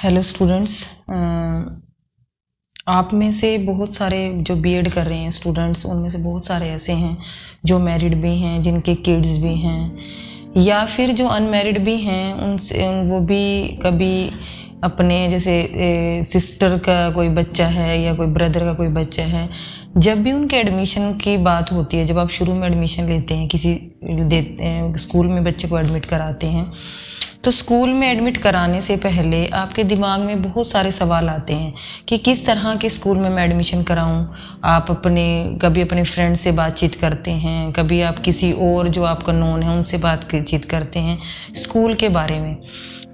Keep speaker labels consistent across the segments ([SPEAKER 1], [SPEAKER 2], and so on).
[SPEAKER 1] Hello students, आप में से बहुत सारे जो बीएड कर रहे हैं स्टूडेंट्स, उनमें से बहुत सारे ऐसे हैं जो मैरिड भी हैं, जिनके किड्स भी हैं, या फिर जो अनमैरिड भी हैं। उनसे वो भी कभी अपने जैसे सिस्टर का कोई बच्चा है या कोई ब्रदर का कोई बच्चा है, जब भी उनके एडमिशन की बात होती है, जब आप शुरू में एडमिशन लेते हैं स्कूल में बच्चे को एडमिट कराते हैं, तो स्कूल में एडमिट कराने से पहले आपके दिमाग में बहुत सारे सवाल आते हैं कि किस तरह के स्कूल में मैं एडमिशन कराऊं। आप कभी अपने फ्रेंड से बातचीत करते हैं, कभी आप किसी और जो आपका नोन है उनसे बातचीत करते हैं स्कूल के बारे में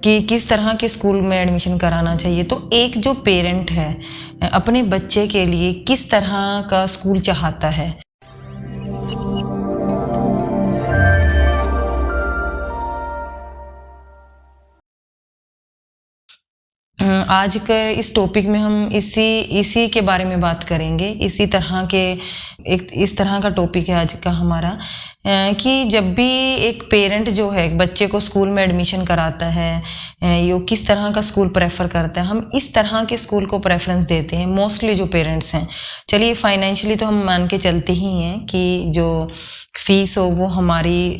[SPEAKER 1] कि किस तरह के स्कूल में एडमिशन कराना चाहिए। तो एक जो पेरेंट है अपने बच्चे के लिए किस तरह का स्कूल चाहता है, आज के इस टॉपिक में हम इसी के बारे में बात करेंगे। इस तरह का टॉपिक है आज का हमारा, कि जब भी एक पेरेंट जो है बच्चे को स्कूल में एडमिशन कराता है, यो किस तरह का स्कूल प्रेफर करता है। हम इस तरह के स्कूल को प्रेफरेंस देते हैं मोस्टली जो पेरेंट्स हैं। चलिए फाइनेंशियली तो हम मान के चलते ही हैं कि जो फीस हो वो हमारी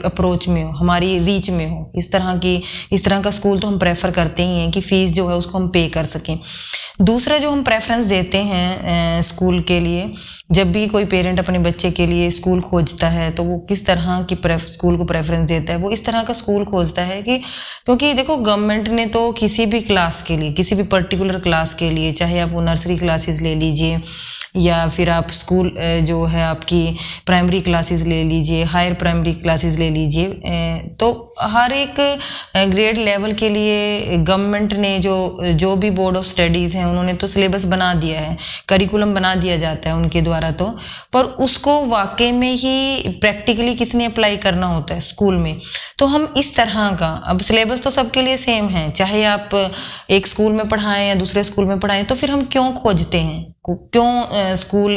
[SPEAKER 1] अप्रोच में हो, हमारी रीच में हो। इस तरह का स्कूल तो हम प्रेफर करते ही हैं कि फीस जो है उसको हम पे कर सकें। दूसरा जो हम प्रेफरेंस देते हैं स्कूल के लिए, जब भी कोई पेरेंट अपने बच्चे के लिए स्कूल खोजता है तो वो किस तरह की स्कूल को प्रेफरेंस देता है। वो इस तरह का स्कूल खोजता है कि क्योंकि देखो गवर्नमेंट ने तो किसी भी क्लास के लिए, किसी भी पर्टिकुलर क्लास के लिए, चाहे आप वो नर्सरी क्लासेस ले लीजिए या फिर आप स्कूल जो है आपकी प्राइमरी क्लासेस ले लीजिए, हायर प्राइमरी क्लासेस ले लीजिए, तो हर एक ग्रेड लेवल के लिए गवर्नमेंट ने जो भी बोर्ड ऑफ स्टडीज़ हैं उन्होंने तो सिलेबस बना दिया है, करिकुलम बना दिया जाता है उनके द्वारा। तो पर उसको वाकई में ही प्रैक्टिकली किसने अप्लाई करना होता है स्कूल में। तो हम इस तरह का, अब सिलेबस तो सबके लिए सेम है, चाहे आप एक स्कूल में पढ़ाएं या दूसरे स्कूल में पढ़ाएं, तो फिर हम क्यों खोजते हैं, क्यों स्कूल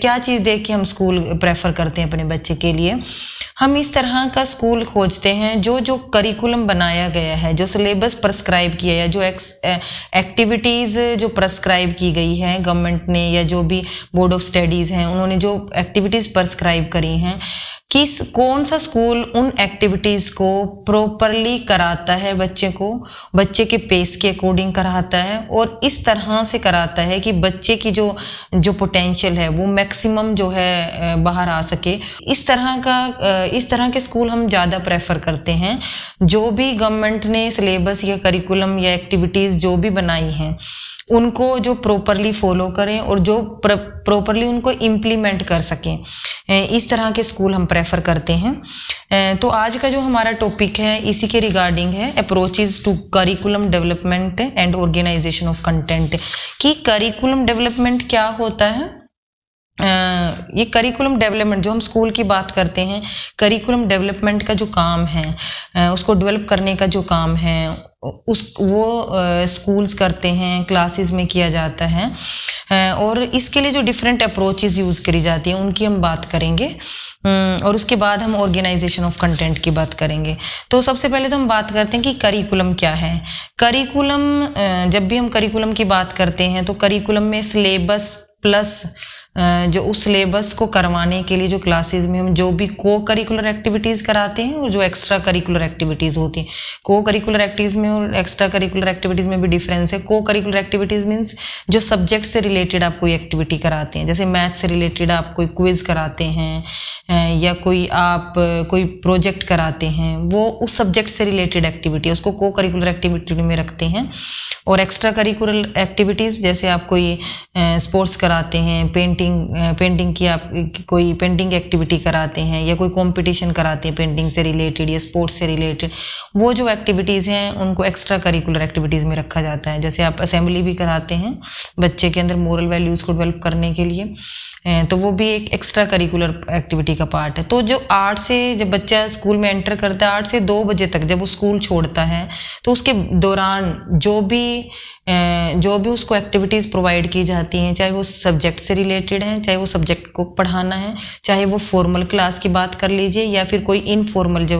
[SPEAKER 1] क्या चीज़ देख के हम स्कूल प्रेफर करते हैं अपने बच्चे के लिए। हम इस तरह का स्कूल खोजते हैं जो करिकुलम बनाया गया है, जो सिलेबस प्रेस्क्राइब किया है, जो एक्टिविटीज़ जो प्रेस्क्राइब की गई है गवर्नमेंट ने, या जो भी बोर्ड ऑफ स्टडीज़ हैं उन्होंने जो एक्टिविटीज़ प्रेस्क्राइब करी हैं, कौन सा स्कूल उन एक्टिविटीज़ को प्रॉपरली कराता है, बच्चे के पेस के अकॉर्डिंग कराता है और इस तरह से कराता है कि बच्चे की जो पोटेंशियल है वो मैक्सिमम जो है बाहर आ सके। इस तरह के स्कूल हम ज़्यादा प्रेफर करते हैं। जो भी गवर्नमेंट ने सिलेबस या करिकुलम या एक्टिविटीज़ जो भी बनाई हैं उनको जो प्रॉपरली फॉलो करें और जो प्रॉपरली उनको इम्प्लीमेंट कर सकें, इस तरह के स्कूल हम प्रेफर करते हैं। तो आज का जो हमारा टॉपिक है इसी के रिगार्डिंग है, approaches to curriculum development and organisation of content. कि करिकुलम डेवलपमेंट क्या होता है। ये करिकुलम डेवलपमेंट जो हम स्कूल की बात करते हैं, करिकुलम डेवलपमेंट का जो काम है, उसको डेवलप करने का जो काम है वो स्कूल्स करते हैं, क्लासेस में किया जाता है, और इसके लिए जो डिफरेंट अप्रोचेस यूज़ करी जाती हैं उनकी हम बात करेंगे, और उसके बाद हम ऑर्गेनाइजेशन ऑफ कंटेंट की बात करेंगे। तो सबसे पहले तो हम बात करते हैं कि करिकुलम क्या है। करिकुलम, जब भी हम करिकुलम की बात करते हैं तो करिकुलम में सिलेबस प्लस जो उस सिलेबस को करवाने के लिए जो क्लासेस में हम जो भी को करिकुलर एक्टिविटीज़ कराते हैं और जो एक्स्ट्रा करिकुलर एक्टिविटीज़ होती हैं। को करिकुलर एक्टिविटीज़ में और एक्स्ट्रा करिकुलर एक्टिविटीज़ में भी डिफरेंस है। को करिकुलर एक्टिविटीज़ मीन्स जो सब्जेक्ट से रिलेटेड आप कोई एक्टिविटी कराते हैं, जैसे मैथ से रिलेटेड आप कोई क्विज़ कराते हैं या कोई प्रोजेक्ट कराते हैं, वो उस सब्जेक्ट से रिलेटेड एक्टिविटी है, उसको को करिकुलर एक्टिविटी में रखते हैं। और एक्स्ट्रा करिकुलर एक्टिविटीज़ जैसे आप कोई स्पोर्ट्स कराते हैं, पेंटिंग की आप कोई पेंटिंग एक्टिविटी कराते हैं या कोई कंपटीशन कराते हैं पेंटिंग से रिलेटेड या स्पोर्ट्स से रिलेटेड, वो जो एक्टिविटीज़ हैं उनको एक्स्ट्रा करिकुलर एक्टिविटीज़ में रखा जाता है। जैसे आप असेंबली भी कराते हैं बच्चे के अंदर मोरल वैल्यूज़ को डेवलप करने के लिए, तो वो भी एक एक्स्ट्रा करिकुलर एक्टिविटी का पार्ट है। तो जो 8 से जब बच्चा स्कूल में एंटर करता है, 8 से 2 बजे तक जब वो स्कूल छोड़ता है, तो उसके दौरान जो भी उसको एक्टिविटीज़ प्रोवाइड की जाती हैं, चाहे वो सब्जेक्ट से रिलेटेड रिलेटेड हैं, चाहे वो सब्जेक्ट को पढ़ाना है, चाहे वो फॉर्मल क्लास की बात कर लीजिए या फिर कोई इनफॉर्मल जो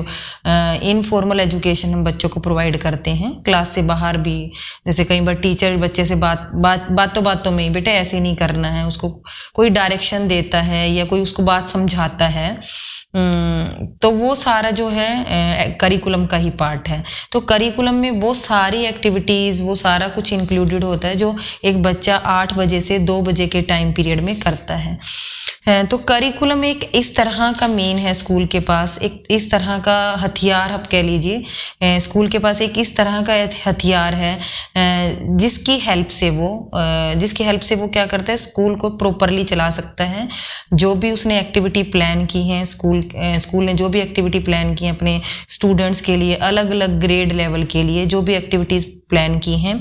[SPEAKER 1] इनफॉर्मल एजुकेशन हम बच्चों को प्रोवाइड करते हैं क्लास से बाहर भी। जैसे कई बार टीचर बच्चे से बातों में बेटा ऐसे नहीं करना है, उसको कोई डायरेक्शन देता है या कोई उसको बात समझाता है, तो वो सारा जो है करिकुलम का ही पार्ट है। तो करिकुलम में वो सारी एक्टिविटीज़, वो सारा कुछ इंक्लूडेड होता है जो एक बच्चा 8 बजे से 2 बजे के टाइम पीरियड में करता है। तो करिकुलम एक इस तरह का मेन है स्कूल के पास, एक इस तरह का हथियार आप कह लीजिए, स्कूल के पास एक इस तरह का हथियार है जिसकी हेल्प से वो क्या करता है, स्कूल को प्रॉपरली चला सकता है। जो भी उसने एक्टिविटी प्लान की है, स्कूल ने जो भी एक्टिविटी प्लान की है अपने स्टूडेंट्स के लिए, अलग अलग ग्रेड लेवल के लिए जो भी एक्टिविटीज़ प्लान की हैं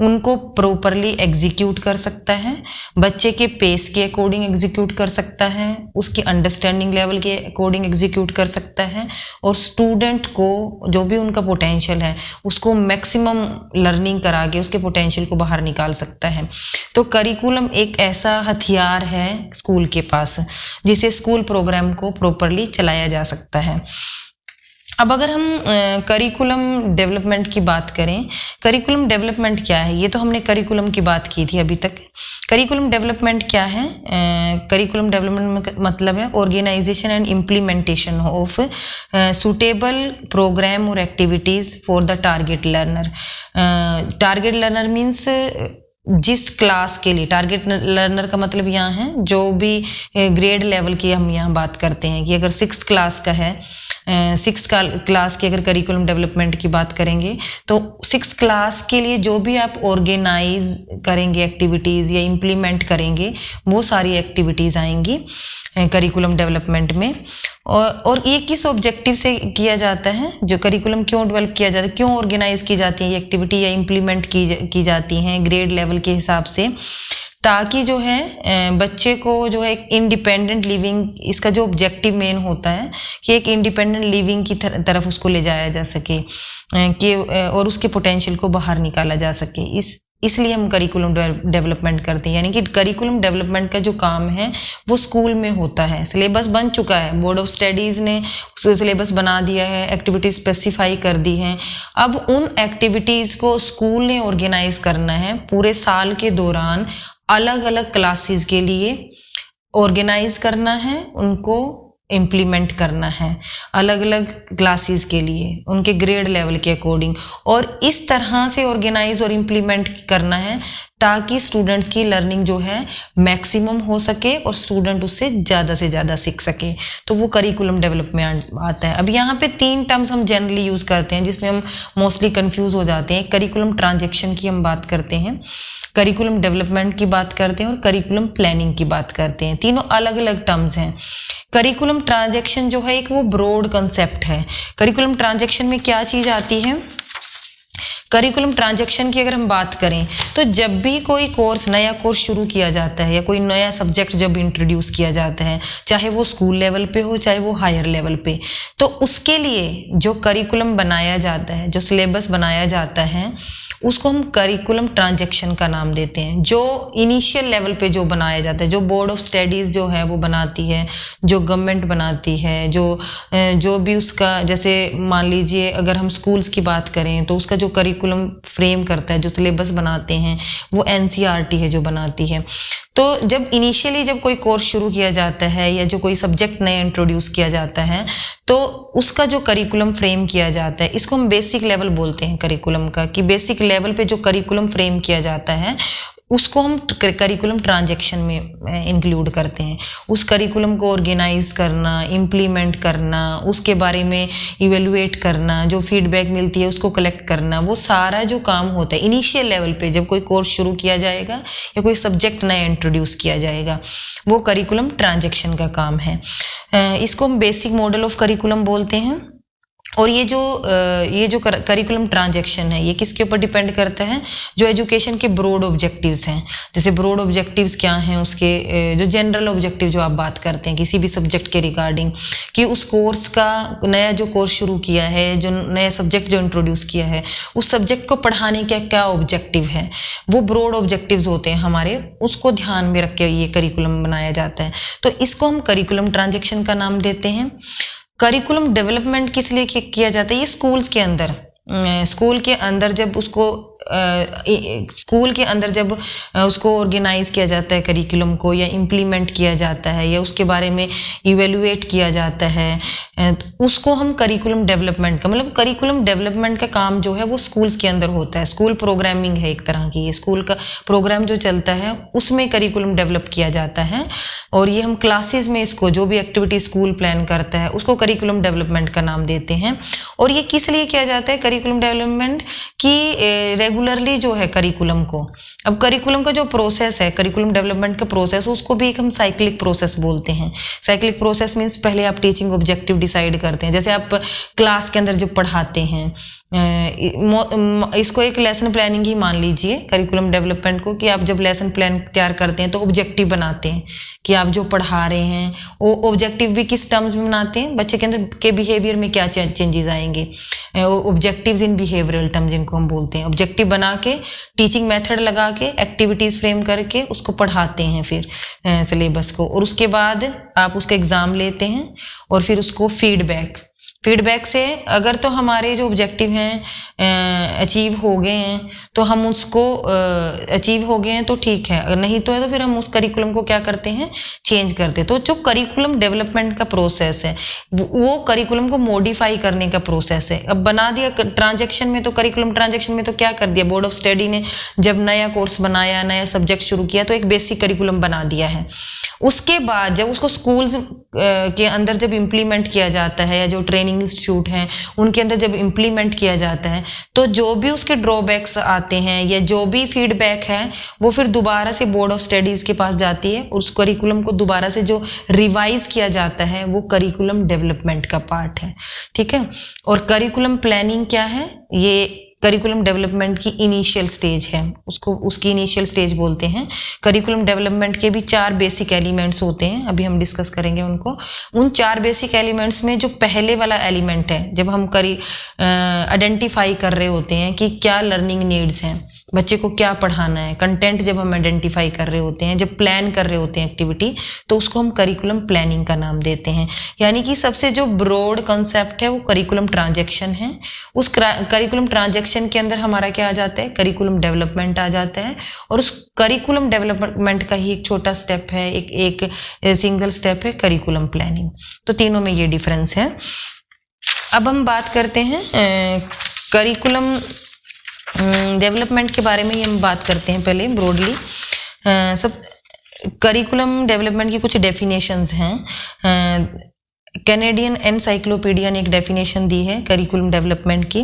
[SPEAKER 1] उनको प्रॉपरली एग्जीक्यूट कर सकता है, बच्चे के पेस के अकॉर्डिंग एग्जीक्यूट कर सकता है, उसकी अंडरस्टैंडिंग लेवल के अकॉर्डिंग एग्जीक्यूट कर सकता है, और स्टूडेंट को जो भी उनका पोटेंशियल है उसको मैक्सिमम लर्निंग करा के उसके पोटेंशियल को बाहर निकाल सकता है। तो करिकुलम एक ऐसा हथियार है स्कूल के पास जिसे स्कूल प्रोग्राम को प्रॉपरली चलाया जा सकता है। अब अगर हम करिकुलम डेवलपमेंट की बात करें, करिकुलम डेवलपमेंट क्या है, ये तो हमने करिकुलम की बात की थी अभी तक। करिकुलम डेवलपमेंट क्या है? करिकुलम डेवलपमेंट मतलब है organisation and implementation of suitable program और activities for the target learner. Target learner means जिस क्लास के लिए, टारगेट लर्नर का मतलब यहाँ है जो भी ग्रेड लेवल की हम यहाँ बात करते हैं कि अगर 6th क्लास का है, 6th क्लास की अगर करिकुलम डेवलपमेंट की बात करेंगे तो 6th क्लास के लिए जो भी आप ऑर्गेनाइज करेंगे एक्टिविटीज़ या इम्प्लीमेंट करेंगे वो सारी एक्टिविटीज़ आएंगी करिकुलम डेवलपमेंट में। और ये किस ऑब्जेक्टिव से किया जाता है, जो करिकुलम क्यों डेवलप किया जाता है, क्यों ऑर्गेनाइज की जाती है ये एक्टिविटी या इम्प्लीमेंट की जाती हैं ग्रेड लेवल के हिसाब से, ताकि जो है बच्चे को जो है एक इंडिपेंडेंट लिविंग, इसका जो ऑब्जेक्टिव मेन होता है कि एक इंडिपेंडेंट लिविंग की तरफ उसको ले जाया जा सके कि और उसके पोटेंशियल को बाहर निकाला जा सके। इसलिए हम करिकुलम डेवलपमेंट करते हैं, यानी कि करिकुलम डेवलपमेंट का जो काम है वो स्कूल में होता है। सिलेबस बन चुका है, बोर्ड ऑफ स्टडीज़ ने सिलेबस बना दिया है, एक्टिविटीज़ स्पेसिफाई कर दी हैं। अब उन एक्टिविटीज़ को स्कूल ने ऑर्गेनाइज करना है, पूरे साल के दौरान अलग अलग क्लासेस के लिए ऑर्गेनाइज करना है, उनको इम्प्लीमेंट करना है अलग अलग क्लासेस के लिए उनके ग्रेड लेवल के अकॉर्डिंग, और इस तरह से ऑर्गेनाइज और इम्प्लीमेंट करना है ताकि स्टूडेंट्स की लर्निंग जो है मैक्सिमम हो सके और स्टूडेंट उससे ज़्यादा से ज़्यादा सीख सके। तो वो करिकुलम डेवलपमेंट आता है। अब यहाँ पे 3 टर्म्स हम जनरली यूज़ करते हैं जिसमें हम मोस्टली कंफ्यूज हो जाते हैं। करिकुलम ट्रांजेक्शन की हम बात करते हैं, करिकुलम डेवलपमेंट की बात करते हैं और करिकुलम प्लानिंग की बात करते हैं। तीनों अलग अलग टर्म्स हैं। करिकुलम ट्रांजेक्शन जो है एक वो ब्रॉड कंसेप्ट है। करिकुलम ट्रांजेक्शन में क्या चीज़ आती है? करिकुलम ट्रांजेक्शन की अगर हम बात करें तो जब भी कोई नया कोर्स शुरू किया जाता है या कोई नया सब्जेक्ट जब इंट्रोड्यूस किया जाता है, चाहे वो स्कूल लेवल पे हो चाहे वो हायर लेवल पे, तो उसके लिए जो करिकुलम बनाया जाता है, जो सिलेबस बनाया जाता है, उसको हम करिकुलम ट्रांजेक्शन का नाम देते हैं। जो इनिशियल लेवल पे जो बनाया जाता है, जो बोर्ड ऑफ स्टडीज़ जो है वो बनाती है, जो गवर्नमेंट बनाती है, जो भी उसका, जैसे मान लीजिए अगर हम स्कूल्स की बात करें तो उसका जो करिकुलम फ्रेम करता है, जो सिलेबस बनाते हैं, वो NCERT है जो बनाती है। तो जब इनिशियली जब कोई कोर्स शुरू किया जाता है या जो कोई सब्जेक्ट नया इंट्रोड्यूस किया जाता है तो उसका जो करिकुलम फ्रेम किया जाता है, इसको हम बेसिक लेवल बोलते हैं करिकुलम का, कि बेसिक लेवल पे जो करिकुलम फ्रेम किया जाता है उसको हम करिकुलम ट्रांजेक्शन में इंक्लूड करते हैं। उस करिकुलम को ऑर्गेनाइज करना, इम्प्लीमेंट करना, उसके बारे में इवेलुएट करना, जो फीडबैक मिलती है उसको कलेक्ट करना, वो सारा जो काम होता है इनिशियल लेवल पे जब कोई कोर्स शुरू किया जाएगा या कोई सब्जेक्ट नया इंट्रोड्यूस किया जाएगा, वो करिकुलम ट्रांजेक्शन का काम है। इसको हम बेसिक मॉडल ऑफ करिकुलम बोलते हैं। और ये जो करिकुलम ट्रांजैक्शन है, ये किसके ऊपर डिपेंड करता है? जो एजुकेशन के ब्रॉड ऑब्जेक्टिव्स हैं। जैसे ब्रॉड ऑब्जेक्टिव्स क्या हैं उसके, जो जनरल ऑब्जेक्टिव जो आप बात करते हैं किसी भी सब्जेक्ट के रिगार्डिंग, कि उस कोर्स का नया जो कोर्स शुरू किया है, जो नया सब्जेक्ट जो इंट्रोड्यूस किया है, उस सब्जेक्ट को पढ़ाने का क्या ऑब्जेक्टिव है, वो ब्रॉड ऑब्जेक्टिव्स होते हैं हमारे, उसको ध्यान में रख के ये करिकुलम बनाया जाता है। तो इसको हम करिकुलम ट्रांजैक्शन का नाम देते हैं। करिकुलम डेवलपमेंट किस लिए किया जाता है? ये स्कूल के अंदर जब उसको ऑर्गेनाइज किया जाता है करिकुलम को, या इम्प्लीमेंट किया जाता है, या उसके बारे में इवेलुएट किया जाता है, उसको हम करिकुलम डेवलपमेंट का, मतलब करिकुलम डेवलपमेंट का काम जो है वो स्कूल्स के अंदर होता है। स्कूल प्रोग्रामिंग है एक तरह की, ये स्कूल का प्रोग्राम जो चलता है उसमें करिकुलम डेवलप किया जाता है। और ये हम क्लासेस में इसको, जो भी एक्टिविटी स्कूल प्लान करता है उसको करिकुलम डेवलपमेंट का नाम देते हैं। और ये किस लिए किया जाता है करिकुलम डेवलपमेंट? कि रेगुलरली जो है करिकुलम को, अब करिकुलम का जो प्रोसेस है, करिकुलम डेवलपमेंट का प्रोसेस, उसको भी एक हम साइक्लिक प्रोसेस बोलते हैं। साइक्लिक प्रोसेस मीन्स पहले आप टीचिंग ऑब्जेक्टिव डिसाइड करते हैं। जैसे आप क्लास के अंदर जब पढ़ाते हैं, इसको एक लेसन प्लानिंग ही मान लीजिए करिकुलम डेवलपमेंट को, कि आप जब लेसन प्लान तैयार करते हैं तो ऑब्जेक्टिव बनाते हैं कि आप जो पढ़ा रहे हैं वो ऑब्जेक्टिव भी किस टर्म्स में बनाते हैं, बच्चे के अंदर के बिहेवियर में क्या चेंजेस आएंगे, ऑब्जेक्टिव्स इन बिहेवियरल टर्म जिनको हम बोलते हैं। ऑब्जेक्टिव बना के, टीचिंग मेथड लगा के, एक्टिविटीज फ्रेम करके उसको पढ़ाते हैं फिर सिलेबस को, और उसके बाद आप उसका एग्जाम लेते हैं, और फिर उसको फीडबैक से अगर तो हमारे जो ऑब्जेक्टिव हैं अचीव हो गए हैं तो हम उसको अचीव हो गए हैं तो ठीक है, अगर नहीं तो है तो फिर हम उस करिकुलम को क्या करते हैं, चेंज करते हैं। तो जो करिकुलम डेवलपमेंट का प्रोसेस है वो करिकुलम को मॉडिफाई करने का प्रोसेस है। अब बना दिया ट्रांजैक्शन में, तो करिकुलम ट्रांजैक्शन में तो क्या कर दिया, बोर्ड ऑफ स्टडी ने जब नया कोर्स बनाया, नया सब्जेक्ट शुरू किया, तो एक बेसिक करिकुलम बना दिया है। उसके बाद जब उसको स्कूल्स के अंदर जब इम्प्लीमेंट किया जाता है, या जो ट्रेनिंग इंस्टीट्यूट हैं उनके अंदर जब इम्प्लीमेंट किया जाता है, तो जो भी उसके ड्रॉबैक्स आते हैं या जो भी फीडबैक है वो फिर दोबारा से बोर्ड ऑफ स्टडीज के पास जाती है, और उस करिकुलम को दोबारा से जो रिवाइज किया जाता है वो करिकुलम डेवलपमेंट का पार्ट है। ठीक है। और करिकुलम प्लानिंग क्या है? ये करिकुलम डेवलपमेंट की इनिशियल स्टेज है, उसकी इनिशियल स्टेज बोलते हैं। करिकुलम डेवलपमेंट के भी 4 बेसिक एलिमेंट्स होते हैं, अभी हम डिस्कस करेंगे उनको। उन 4 बेसिक एलिमेंट्स में जो पहले वाला एलिमेंट है, जब हम आइडेंटिफाई कर रहे होते हैं कि क्या लर्निंग नीड्स हैं, बच्चे को क्या पढ़ाना है, कंटेंट जब हम आइडेंटिफाई कर रहे होते हैं, जब प्लान कर रहे होते हैं एक्टिविटी, तो उसको हम करिकुलम प्लानिंग का नाम देते हैं। यानी कि सबसे जो ब्रॉड कॉन्सेप्ट है वो करिकुलम ट्रांजैक्शन है। उस करिकुलम ट्रांजैक्शन के अंदर हमारा क्या आ जाता है, करिकुलम डेवलपमेंट आ जाता है, और उस करिकुलम डेवलपमेंट का ही एक छोटा स्टेप है, एक सिंगल स्टेप है करिकुलम प्लानिंग। तो तीनों में ये डिफरेंस है। अब हम बात करते हैं करिकुलम डेवलपमेंट के बारे में ही हम बात करते हैं पहले ब्रॉडली। सब करिकुलम डेवलपमेंट की कुछ डेफिनेशंस हैं। कैनेडियन एनसाइक्लोपीडिया ने एक डेफिनेशन दी है करिकुलम डेवलपमेंट की।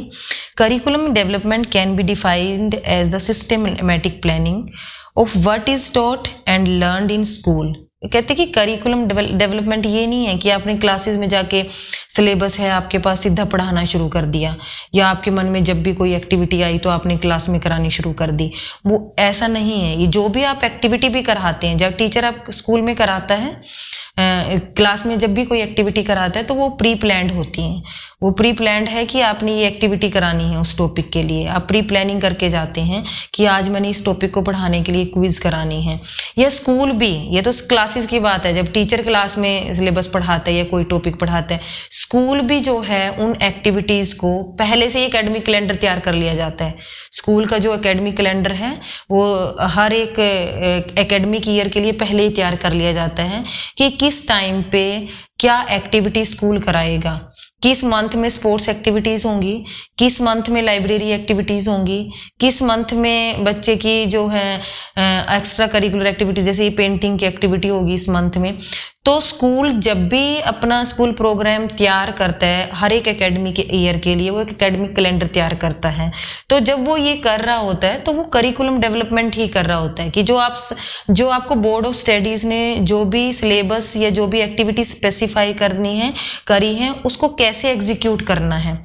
[SPEAKER 1] Curriculum development can be defined as the systematic planning of what is taught and learned in school. कहते हैं कि करिकुलम डेवलपमेंट ये नहीं है कि आपने क्लासेस में जाके सिलेबस है आपके पास सीधा पढ़ाना शुरू कर दिया, या आपके मन में जब भी कोई एक्टिविटी आई तो आपने क्लास में करानी शुरू कर दी। वो ऐसा नहीं है। ये जो भी आप एक्टिविटी भी कराते हैं, जब टीचर आप स्कूल में कराता है, क्लास में जब भी कोई एक्टिविटी कराता है, तो वो प्री प्लान्ड होती हैं। वो प्री प्लान्ड है कि आपने ये एक्टिविटी करानी है उस टॉपिक के लिए। आप प्री प्लानिंग करके जाते हैं कि आज मैंने इस टॉपिक को पढ़ाने के लिए क्विज करानी है। या स्कूल भी, ये तो क्लासेस की बात है, जब टीचर क्लास में सिलेबस पढ़ाता है या कोई टॉपिक पढ़ाता है। स्कूल भी जो है उन एक्टिविटीज़ को पहले से एकेडमिक कैलेंडर तैयार कर लिया जाता है। स्कूल का जो एकेडमिक कैलेंडर है वो हर एक एकेडमिक ईयर के लिए पहले ही तैयार कर लिया जाता है कि किस टाइम पे क्या एक्टिविटी स्कूल कराएगा, किस मंथ में स्पोर्ट्स एक्टिविटीज़ होंगी, किस मंथ में लाइब्रेरी एक्टिविटीज़ होंगी, किस मंथ में बच्चे की जो है एक्स्ट्रा करिकुलर एक्टिविटीज़ जैसे पेंटिंग की एक्टिविटी होगी इस मंथ में। तो स्कूल जब भी अपना स्कूल प्रोग्राम तैयार करता है हर एक एकेडमिक ईयर के लिए, वो एक एकेडमिक कैलेंडर तैयार करता है। तो जब वो ये कर रहा होता है तो वो करिकुलम डेवलपमेंट ही कर रहा होता है कि जो आपको बोर्ड ऑफ स्टडीज ने जो भी सिलेबस या जो भी एक्टिविटी स्पेसिफाई करी है उसको कैसे एग्जीक्यूट करना है,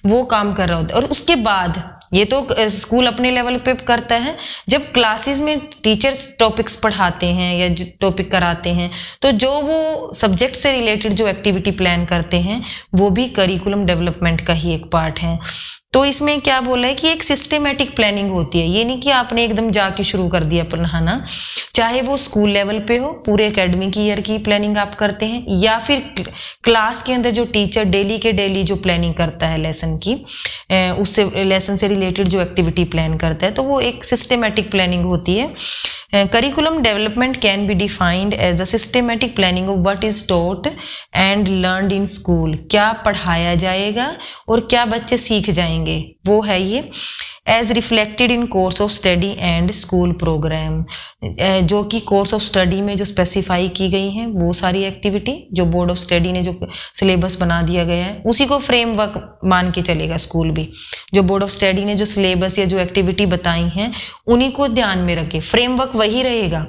[SPEAKER 1] वो काम कर रहा होता है। और उसके बाद ये तो स्कूल अपने लेवल पे करता है। जब क्लासेस में टीचर्स टॉपिक्स पढ़ाते हैं या जो टॉपिक कराते हैं, तो जो वो सब्जेक्ट से रिलेटेड जो एक्टिविटी प्लान करते हैं वो भी करिकुलम डेवलपमेंट का ही एक पार्ट है। तो इसमें क्या बोला है कि एक सिस्टमेटिक प्लानिंग होती है। ये नहीं कि आपने एकदम जाके शुरू कर दिया पढ़ाना, चाहे वो स्कूल लेवल पे हो, पूरे एकेडमिक ईयर की प्लानिंग आप करते हैं, या फिर क्लास के अंदर जो टीचर डेली के डेली जो प्लानिंग करता है लेसन की, उससे लेसन से रिलेटेड जो एक्टिविटी प्लान करता है, तो वो एक सिस्टमेटिक प्लानिंग होती है। Curriculum development can be defined as a systematic planning of what is taught and learned in school. क्या पढ़ाया जाएगा और क्या बच्चे सीख जाएंगे, वो है ये। As reflected in course of study and school programme, जो कि कोर्स ऑफ स्टडी में जो स्पेसिफाई की गई हैं वो सारी एक्टिविटी, जो बोर्ड ऑफ स्टडी ने जो सिलेबस बना दिया गया है उसी को फ्रेमवर्क मान के चलेगा स्कूल भी। जो बोर्ड ऑफ स्टडी ने जो सिलेबस या जो एक्टिविटी बताई हैं उन्हीं को ध्यान में रखे, फ्रेमवर्क वही रहेगा,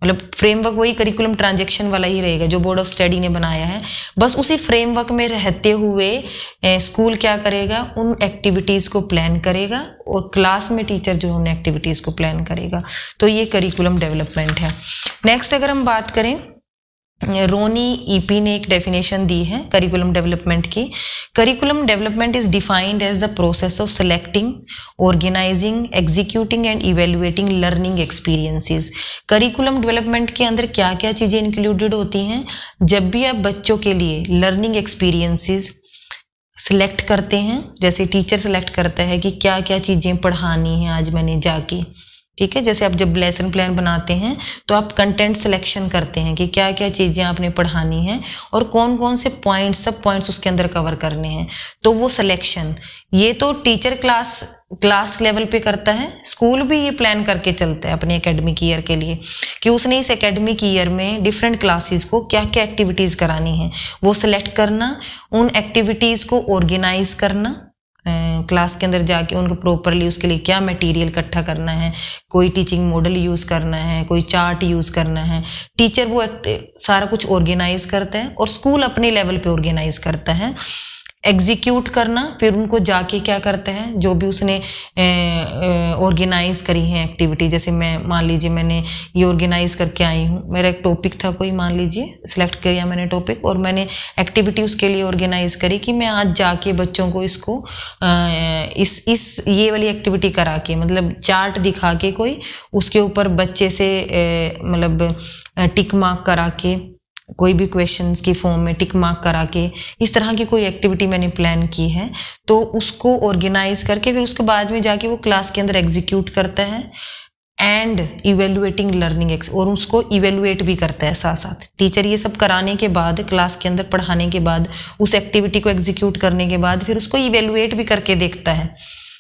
[SPEAKER 1] मतलब फ्रेमवर्क वही करिकुलम ट्रांजैक्शन वाला ही रहेगा जो बोर्ड ऑफ स्टडी ने बनाया है। बस उसी फ्रेमवर्क में रहते हुए स्कूल क्या करेगा, उन एक्टिविटीज़ को प्लान करेगा और क्लास में टीचर जो उन एक्टिविटीज़ को प्लान करेगा। तो ये करिकुलम डेवलपमेंट है। नेक्स्ट अगर हम बात करें, रोनी ईपी ने एक डेफिनेशन दी है करिकुलम डेवलपमेंट की। Curriculum development is defined as the process of selecting, organising, executing and evaluating learning experiences. Curriculum development के अंदर क्या क्या चीज़ें इंक्लूडेड होती हैं? जब भी आप बच्चों के लिए लर्निंग एक्सपीरियंसेस सिलेक्ट करते हैं, जैसे टीचर सेलेक्ट करता है कि क्या क्या चीज़ें पढ़ानी है आज मैंने जाके, ठीक है। जैसे आप जब लेसन प्लान बनाते हैं तो आप कंटेंट सिलेक्शन करते हैं कि क्या क्या चीज़ें आपने पढ़ानी है और कौन कौन से पॉइंट्स, सब पॉइंट्स उसके अंदर कवर करने हैं। तो वो सिलेक्शन ये तो टीचर क्लास लेवल पे करता है। स्कूल भी ये प्लान करके चलता है अपने एकेडमिक ईयर के लिए कि उसने इस एकेडमिक ईयर में डिफरेंट क्लासेस को क्या क्या एक्टिविटीज़ करानी है, वो सिलेक्ट करना, उन एक्टिविटीज़ को ऑर्गेनाइज करना, क्लास के अंदर जाके उनको प्रॉपरली उसके लिए क्या मटेरियल इकट्ठा करना है, कोई टीचिंग मॉडल यूज़ करना है, कोई चार्ट यूज़ करना है। टीचर वो सारा कुछ ऑर्गेनाइज करता है और स्कूल अपने लेवल पे ऑर्गेनाइज करता है। एग्जीक्यूट करना, फिर उनको जाके क्या करता है, जो भी उसने ऑर्गेनाइज करी है एक्टिविटी, जैसे मैं मान लीजिए मैंने ये ऑर्गेनाइज करके आई हूँ, मेरा एक टॉपिक था कोई, मान लीजिए सिलेक्ट किया मैंने टॉपिक और मैंने एक्टिविटी उसके लिए ऑर्गेनाइज करी कि मैं आज जाके बच्चों को इसको ये वाली एक्टिविटी करा के, मतलब चार्ट दिखा के कोई उसके ऊपर बच्चे से मतलब टिक मार्क करा के, कोई भी क्वेश्चंस की फॉर्म में टिक मार्क करा के, इस तरह की कोई एक्टिविटी मैंने प्लान की है, तो उसको ऑर्गेनाइज करके फिर उसके बाद में जाके वो क्लास के अंदर एग्जीक्यूट करता है एंड इवेलुएटिंग लर्निंग और उसको इवेलुएट भी करता है साथ साथ। टीचर ये सब कराने के बाद, क्लास के अंदर पढ़ाने के बाद, उस एक्टिविटी को एग्जीक्यूट करने के बाद फिर उसको इवेलुएट भी करके देखता है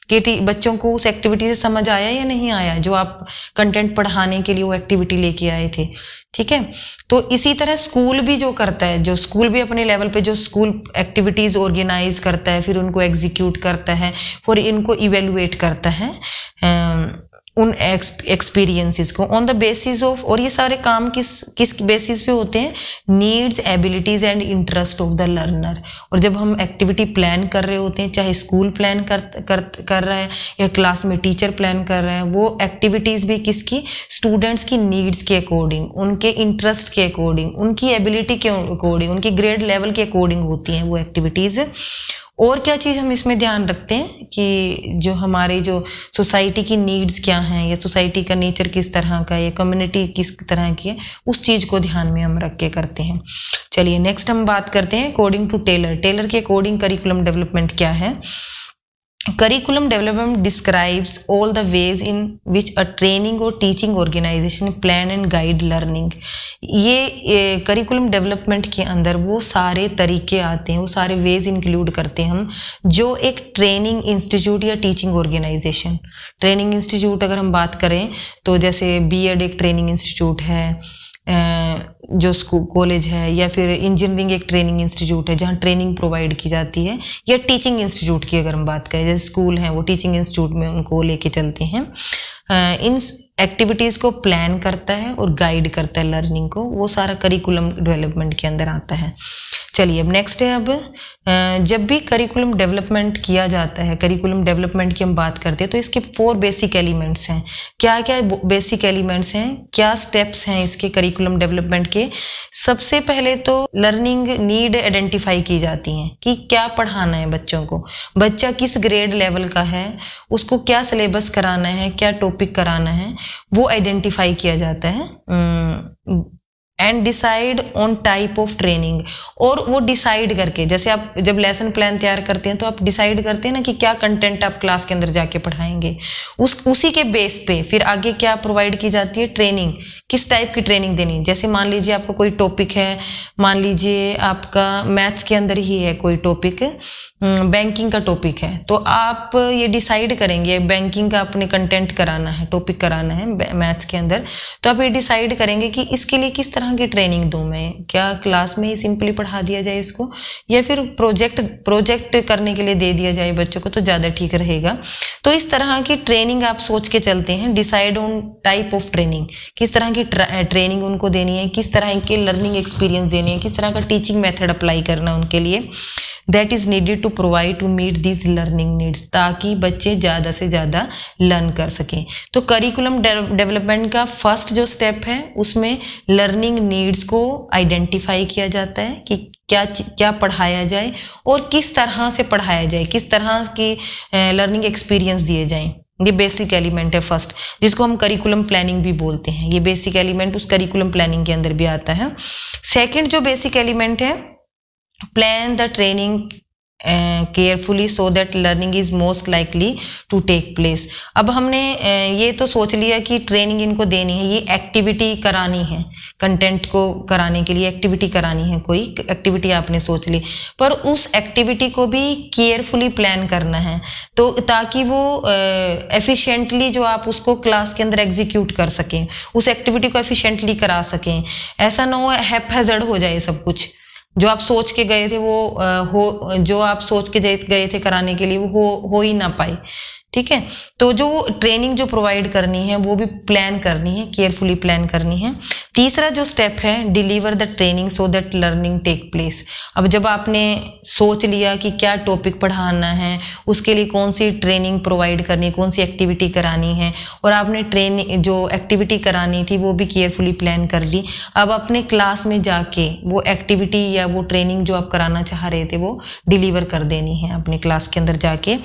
[SPEAKER 1] कि बच्चों को उस एक्टिविटी से समझ आया या नहीं आया, जो आप कंटेंट पढ़ाने के लिए वो एक्टिविटी लेके आए थे, ठीक है। तो इसी तरह स्कूल भी जो करता है, जो स्कूल भी अपने लेवल पे जो स्कूल एक्टिविटीज़ ऑर्गेनाइज करता है, फिर उनको एग्जीक्यूट करता है और इनको इवेलुएट करता है उन एक्सपीरियंसेस को ऑन द बेसिस ऑफ, और ये सारे काम किस बेसिस पे होते हैं, needs, abilities and interest of the learner. और जब हम एक्टिविटी प्लान कर रहे होते हैं, चाहे स्कूल प्लान कर रहा है या क्लास में टीचर प्लान कर रहा है, वो एक्टिविटीज भी किसकी, स्टूडेंट्स की नीड्स के अकॉर्डिंग, उनके इंटरेस्ट के अकॉर्डिंग, उनकी एबिलिटी के अकॉर्डिंग, उनकी ग्रेड लेवल के अकॉर्डिंग होती हैं वो एक्टिविटीज़। और क्या चीज़ हम इसमें ध्यान रखते हैं कि जो हमारे जो सोसाइटी की नीड्स क्या हैं, या सोसाइटी का नेचर किस तरह का, या कम्युनिटी किस तरह की है, उस चीज़ को ध्यान में हम रख के करते हैं। चलिए नेक्स्ट हम बात करते हैं अकॉर्डिंग टू टेलर। टेलर के अकॉर्डिंग करिकुलम डेवलपमेंट क्या है? Curriculum development describes all the ways in which a training or teaching organization plan and guide learning। ये करिकुलम डेवलपमेंट के अंदर वो सारे तरीके आते हैं, वो सारे वेज इंक्लूड करते हैं हम, जो एक ट्रेनिंग इंस्टीट्यूट या टीचिंग ऑर्गेनाइजेशन, ट्रेनिंग इंस्टीट्यूट अगर हम बात करें तो जैसे बीएड एक ट्रेनिंग इंस्टीट्यूट है, जो स्कूल कॉलेज है या फिर इंजीनियरिंग एक ट्रेनिंग इंस्टीट्यूट है जहाँ ट्रेनिंग प्रोवाइड की जाती है, या टीचिंग इंस्टीट्यूट की अगर हम बात करें, जैसे स्कूल हैं वो टीचिंग इंस्टीट्यूट में उनको लेके चलते हैं, इन एक्टिविटीज़ को प्लान करता है और गाइड करता है लर्निंग को, वो सारा करिकुलम डेवलपमेंट के अंदर आता है। चलिए अब नेक्स्ट है, अब जब भी करिकुलम डेवलपमेंट किया जाता है, करिकुलम डेवलपमेंट की हम बात करते हैं तो इसके 4 बेसिक एलिमेंट्स हैं। क्या क्या बेसिक एलिमेंट्स हैं, क्या स्टेप्स हैं इसके करिकुलम डेवलपमेंट के? सबसे पहले तो लर्निंग नीड आइडेंटिफाई की जाती हैं कि क्या पढ़ाना है बच्चों को, बच्चा किस ग्रेड लेवल का है, उसको क्या सिलेबस कराना है, क्या टॉपिक कराना है, वो आइडेंटिफाई किया जाता है। And decide on type of training, और वो डिसाइड करके, जैसे आप जब लेसन प्लान तैयार करते हैं तो आप डिसाइड करते हैं ना कि क्या कंटेंट आप क्लास के अंदर जाके पढ़ाएंगे, उसी के बेस पे फिर आगे क्या प्रोवाइड की जाती है, ट्रेनिंग, किस टाइप की ट्रेनिंग देनी। जैसे मान लीजिए आपका कोई टॉपिक है, मान लीजिए आपका मैथ्स के अंदर ही है कोई टॉपिक, बैंकिंग का टॉपिक है, तो आप ये डिसाइड करेंगे बैंकिंग का अपने कंटेंट कराना है, टॉपिक कराना है मैथ्स के अंदर, तो आप ये डिसाइड करेंगे कि इसके लिए किस तरह की ट्रेनिंग दूं मैं, क्या क्लास में ही सिंपली पढ़ा दिया जाए इसको, या फिर प्रोजेक्ट करने के लिए दे दिया जाए बच्चों को तो ज़्यादा ठीक रहेगा। तो इस तरह की ट्रेनिंग आप सोच के चलते हैं। Decide on type of training, किस तरह की ट्रेनिंग उनको देनी है, किस तरह के लर्निंग एक्सपीरियंस देनी है, किस तरह का टीचिंग मेथड अप्लाई करना है उनके लिए, that is needed to provide to meet this learning needs, ताकि बच्चे ज़्यादा से ज़्यादा लर्न कर सकें। तो करिकुलम डेवलपमेंट का फर्स्ट जो स्टेप है उसमें लर्निंग नीड्स को आइडेंटिफाई किया जाता है कि क्या पढ़ाया जाए और किस तरह से पढ़ाया जाए, किस तरह की लर्निंग एक्सपीरियंस दिए जाएं। ये बेसिक एलिमेंट है फर्स्ट, जिसको हम करिकुलम प्लानिंग भी बोलते हैं। ये बेसिक एलिमेंट उस करिकुलम प्लानिंग के अंदर भी आता है। सेकंड जो बेसिक एलिमेंट है, plan the training carefully so that learning is most likely to take place. अब हमने ये तो सोच लिया कि ट्रेनिंग इनको देनी है, ये एक्टिविटी करानी है, कंटेंट को कराने के लिए एक्टिविटी करानी है, कोई एक्टिविटी आपने सोच ली, पर उस एक्टिविटी को भी केयरफुली प्लान करना है, तो ताकि वो एफिशिएंटली जो आप उसको क्लास के अंदर एग्जीक्यूट कर सकें, उस एक्टिविटी को एफिशिएंटली करा सकें। ऐसा ना हो हैपहैज़र्ड हो जाए सब कुछ, जो आप सोच के गए थे वो जो आप सोच के गए थे कराने के लिए वो हो ही ना पाए। ठीक है, तो जो ट्रेनिंग जो प्रोवाइड करनी है वो भी प्लान करनी है, केयरफुली प्लान करनी है। तीसरा जो स्टेप है, deliver the training so that learning take place. अब जब आपने सोच लिया कि क्या टॉपिक पढ़ाना है, उसके लिए कौन सी ट्रेनिंग प्रोवाइड करनी, कौन सी एक्टिविटी करानी है, और आपने ट्रेनिंग जो एक्टिविटी करानी थी वो भी केयरफुली प्लान कर ली, अब अपने क्लास में जाके वो एक्टिविटी या वो ट्रेनिंग जो आप कराना चाह रहे थे वो डिलीवर कर देनी है अपने क्लास के अंदर जाके,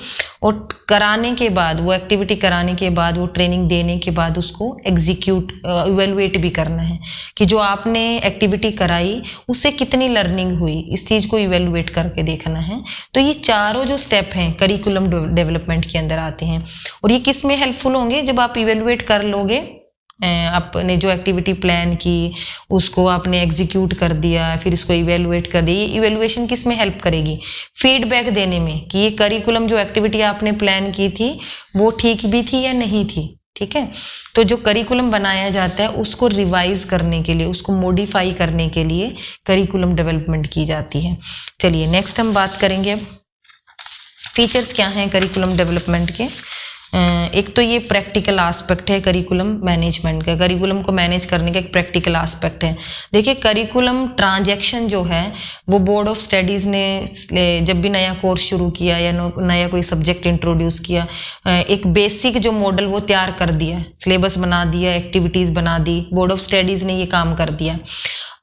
[SPEAKER 1] और कराने के बाद, वो एक्टिविटी कराने के बाद, वो ट्रेनिंग देने के बाद उसको एग्जीक्यूट इवेलुएट भी करना है कि जो आपने एक्टिविटी कराई उससे कितनी लर्निंग हुई, इस चीज़ को इवेलुएट करके देखना है। तो ये चारों जो स्टेप हैं करिकुलम डेवलपमेंट के अंदर आते हैं, और ये किस में हेल्पफुल होंगे, जब आप इवेलुएट कर लोगे, आपने जो एक्टिविटी प्लान की उसको आपने एग्जीक्यूट कर दिया, फिर इसको इवेलुएट कर दिया। ये इवेलुएशन किस में हेल्प करेगी, फीडबैक देने में कि ये करिकुलम जो एक्टिविटी आपने प्लान की थी वो ठीक भी थी या नहीं थी। ठीक है, तो जो करिकुलम बनाया जाता है उसको रिवाइज करने के लिए, उसको मॉडिफाई करने के लिए करिकुलम डेवलपमेंट की जाती है। चलिए नेक्स्ट हम बात करेंगे अब फीचर्स क्या हैं करिकुलम डेवलपमेंट के। एक तो ये प्रैक्टिकल एस्पेक्ट है करिकुलम मैनेजमेंट का, करिकुलम को मैनेज करने का एक प्रैक्टिकल एस्पेक्ट है। देखिए करिकुलम ट्रांजैक्शन जो है वो बोर्ड ऑफ स्टडीज़ ने जब भी नया कोर्स शुरू किया या नया कोई सब्जेक्ट इंट्रोड्यूस किया, एक बेसिक जो मॉडल वो तैयार कर दिया, सिलेबस बना दिया, एक्टिविटीज़ बना दी, बोर्ड ऑफ स्टडीज़ ने ये काम कर दिया।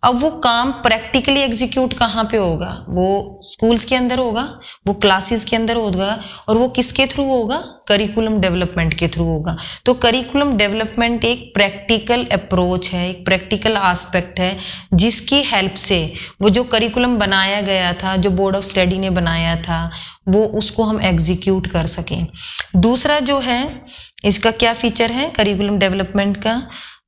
[SPEAKER 1] अब वो काम प्रैक्टिकली एग्जीक्यूट कहाँ पे होगा, वो स्कूल्स के अंदर होगा, वो क्लासेस के अंदर होगा, और वो किसके थ्रू होगा, करिकुलम डेवलपमेंट के थ्रू होगा। तो करिकुलम डेवलपमेंट एक प्रैक्टिकल अप्रोच है, एक प्रैक्टिकल एस्पेक्ट है, जिसकी हेल्प से वो जो करिकुलम बनाया गया था, जो बोर्ड ऑफ स्टडी ने बनाया था, वो उसको हम एग्जीक्यूट कर सकें। दूसरा जो है इसका क्या फीचर है करिकुलम डेवलपमेंट का,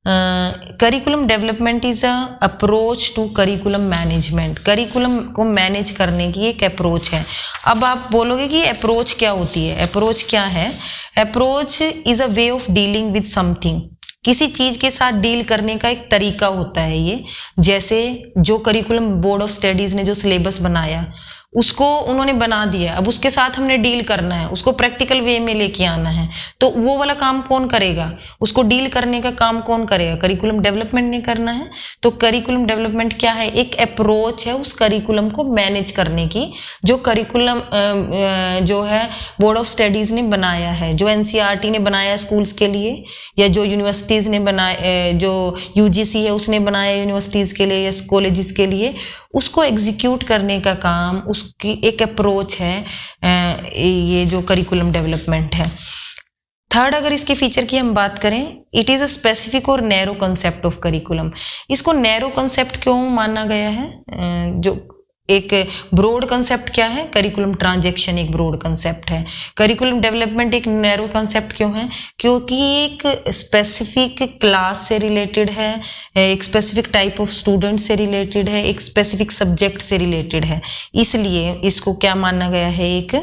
[SPEAKER 1] curriculum development is a approach to curriculum management. Curriculum को मैनेज करने की एक अप्रोच है। अब आप बोलोगे कि अप्रोच क्या होती है, अप्रोच क्या है, approach is a way of dealing with something, किसी चीज के साथ डील करने का एक तरीका होता है ये। जैसे जो करिकुलम बोर्ड ऑफ स्टडीज ने जो सिलेबस बनाया उसको उन्होंने बना दिया, अब उसके साथ हमने डील करना है, उसको प्रैक्टिकल वे में लेके आना है, तो वो वाला काम कौन करेगा? उसको डील करने का काम कौन करेगा? करिकुलम डेवलपमेंट ने करना है। तो करिकुलम डेवलपमेंट क्या है? एक अप्रोच है उस करिकुलम को मैनेज करने की, जो करिकुलम जो है बोर्ड ऑफ स्टडीज ने बनाया है, जो एनसीईआरटी ने बनाया स्कूल्स के लिए, या जो यूनिवर्सिटीज ने बनाया, जो यूजीसी है उसने बनाया यूनिवर्सिटीज के लिए या कॉलेजेस के लिए, उसको एग्जीक्यूट करने का काम, उसकी एक अप्रोच है ये जो करिकुलम डेवलपमेंट है। थर्ड, अगर इसके फीचर की हम बात करें, इट इज अ स्पेसिफिक और नैरो कंसेप्ट ऑफ करिकुलम। इसको नैरो कंसेप्ट क्यों माना गया है? जो एक ब्रॉड कंसेप्ट क्या है? करिकुलम ट्रांजैक्शन एक ब्रॉड कंसेप्ट है। करिकुलम डेवलपमेंट एक नैरो कंसेप्ट क्यों है? क्योंकि एक स्पेसिफिक क्लास से रिलेटेड है, एक स्पेसिफिक टाइप ऑफ स्टूडेंट से रिलेटेड है, एक स्पेसिफिक सब्जेक्ट से रिलेटेड है, इसलिए इसको क्या माना गया है? एक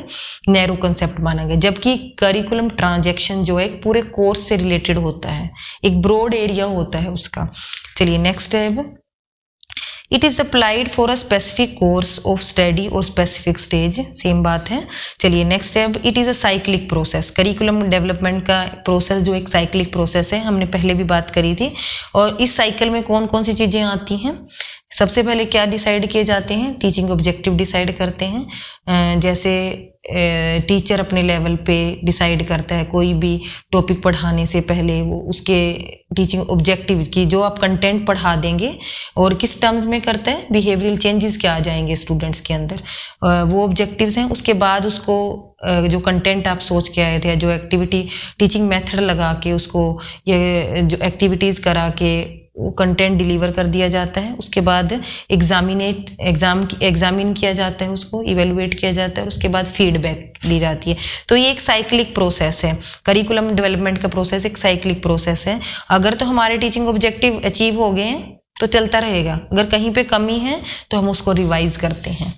[SPEAKER 1] नैरो कंसेप्ट माना गया। जबकि करिकुलम ट्रांजैक्शन जो है एक पूरे कोर्स से रिलेटेड होता है, एक ब्रॉड एरिया होता है उसका। चलिए नेक्स्ट है, अब it is applied for a specific course of study और स्पेसिफिक स्टेज, सेम बात है। चलिए नेक्स्ट है, अब it is a cyclic process. Curriculum development का प्रोसेस जो एक साइक्लिक प्रोसेस है, हमने पहले भी बात करी थी। और इस साइकिल में कौन कौन सी चीजें आती हैं? सबसे पहले क्या डिसाइड किए जाते हैं? टीचिंग ऑब्जेक्टिव डिसाइड करते हैं। जैसे टीचर अपने लेवल पे डिसाइड करता है कोई भी टॉपिक पढ़ाने से पहले, वो उसके टीचिंग ऑब्जेक्टिव की जो आप कंटेंट पढ़ा देंगे और किस टर्म्स में करता है, बिहेवियरल चेंजेस क्या आ जाएंगे स्टूडेंट्स के अंदर, वो ऑब्जेक्टिव्स हैं। उसके बाद उसको जो कंटेंट आप सोच के आए थे, जो एक्टिविटी टीचिंग मेथड लगा के उसको ये जो एक्टिविटीज़ करा के वो कंटेंट डिलीवर कर दिया जाता है। उसके बाद एग्जामिन किया जाता है, उसको इवेलुएट किया जाता है, उसके बाद फीडबैक दी जाती है। तो ये एक साइक्लिक प्रोसेस है। करिकुलम डेवलपमेंट का प्रोसेस एक साइक्लिक प्रोसेस है। अगर तो हमारे टीचिंग ऑब्जेक्टिव अचीव हो गए हैं तो चलता रहेगा, अगर कहीं पे कमी है तो हम उसको रिवाइज करते हैं।